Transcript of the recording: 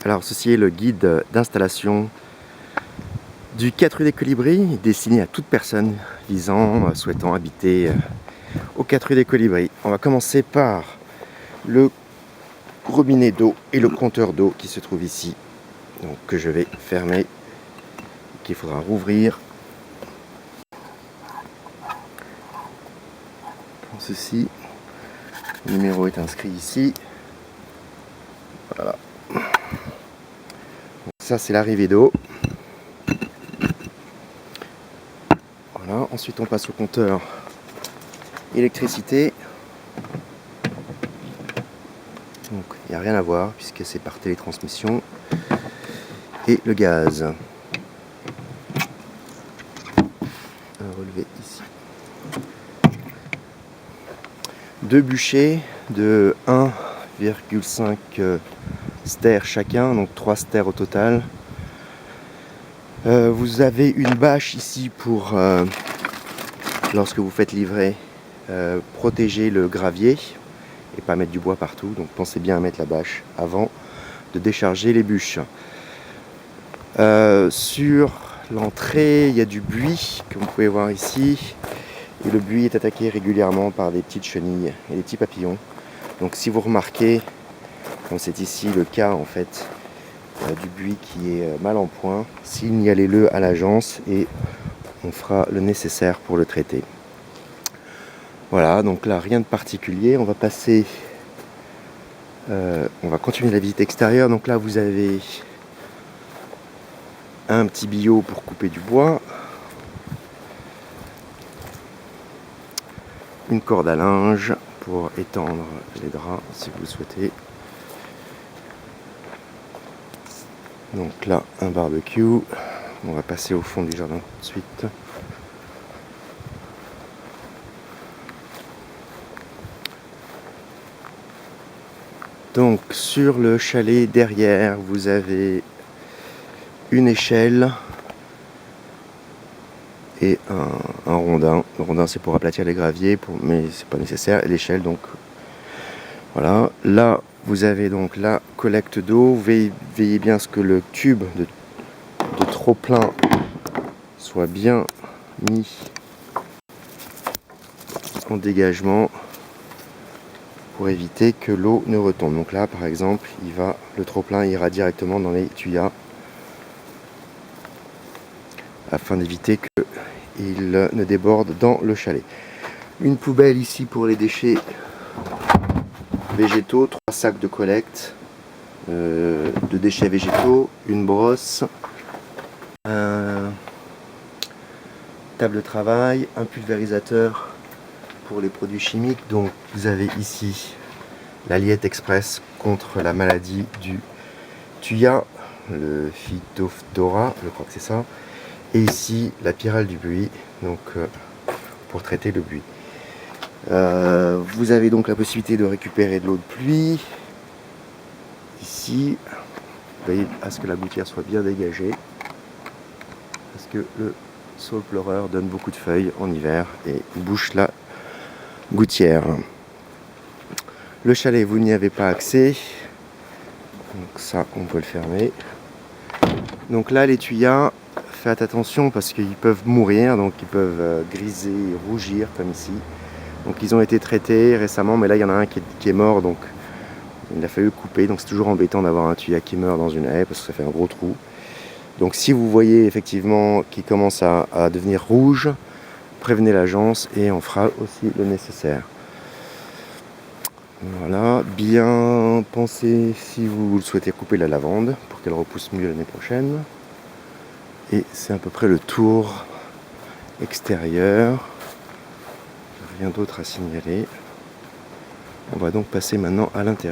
Alors ceci est le guide d'installation du 4 rue des Colibris, destiné à toute personne souhaitant habiter au 4 rue des Colibris. On va commencer par le robinet d'eau et le compteur d'eau qui se trouve ici, donc que je vais fermer, qu'il faudra rouvrir. Pour ceci, le numéro est inscrit ici. Voilà. Donc ça c'est l'arrivée d'eau. Voilà. Ensuite on passe au compteur électricité. Donc il n'y a rien à voir puisque c'est par télétransmission. Et le gaz. Un relevé ici. Deux bûchers de 1,5 stères chacun, donc 3 stères au total. Vous avez une bâche ici pour, lorsque vous faites livrer, protéger le gravier et pas mettre du bois partout. Donc pensez bien à mettre la bâche avant de décharger les bûches. Sur l'entrée, il y a du buis, comme vous pouvez voir ici. Et le buis est attaqué régulièrement par des petites chenilles et des petits papillons. Donc si vous remarquez, comme c'est ici le cas en fait, du buis qui est mal en point, signalez-le à l'agence et on fera le nécessaire pour le traiter. Voilà, donc là rien de particulier. On va passer, on va continuer la visite extérieure. Donc là vous avez un petit billot pour couper du bois, une corde à linge pour étendre les draps si vous le souhaitez. Donc là un barbecue. On va passer au fond du jardin tout de suite. Donc sur le chalet derrière vous avez une échelle et un rondin. Le rondin c'est pour aplatir les graviers, mais c'est pas nécessaire. Et l'échelle donc voilà. Là vous avez donc la collecte d'eau. Veillez bien à ce que le tube de trop plein soit bien mis en dégagement pour éviter que l'eau ne retombe. Donc là par exemple le trop plein ira directement dans les tuyas afin d'éviter qu'il ne déborde dans le chalet. Une poubelle ici pour les déchets végétaux, 3 sacs de collecte de déchets végétaux, une brosse, table de travail, un pulvérisateur pour les produits chimiques. Donc vous avez ici l'Aliette Express contre la maladie du tuya, le Phytophthora, je crois que c'est ça. Et ici la pyrale du buis, donc pour traiter le buis. Vous avez donc la possibilité de récupérer de l'eau de pluie. Ici, veillez à ce que la gouttière soit bien dégagée, parce que le saule pleureur donne beaucoup de feuilles en hiver et bouche la gouttière. Le chalet, vous n'y avez pas accès, donc ça on peut le fermer. Donc là les tuyas, faites attention parce qu'ils peuvent mourir, donc ils peuvent griser, rougir comme ici. Donc ils ont été traités récemment, mais là il y en a un qui est mort, donc il a fallu couper. Donc c'est toujours embêtant d'avoir un tuya qui meurt dans une haie parce que ça fait un gros trou. Donc si vous voyez effectivement qu'il commence à devenir rouge, prévenez l'agence et on fera aussi le nécessaire. Voilà, bien pensez si vous souhaitez couper la lavande pour qu'elle repousse mieux l'année prochaine. Et c'est à peu près le tour extérieur. Rien d'autre à signaler. On va donc passer maintenant à l'intérieur.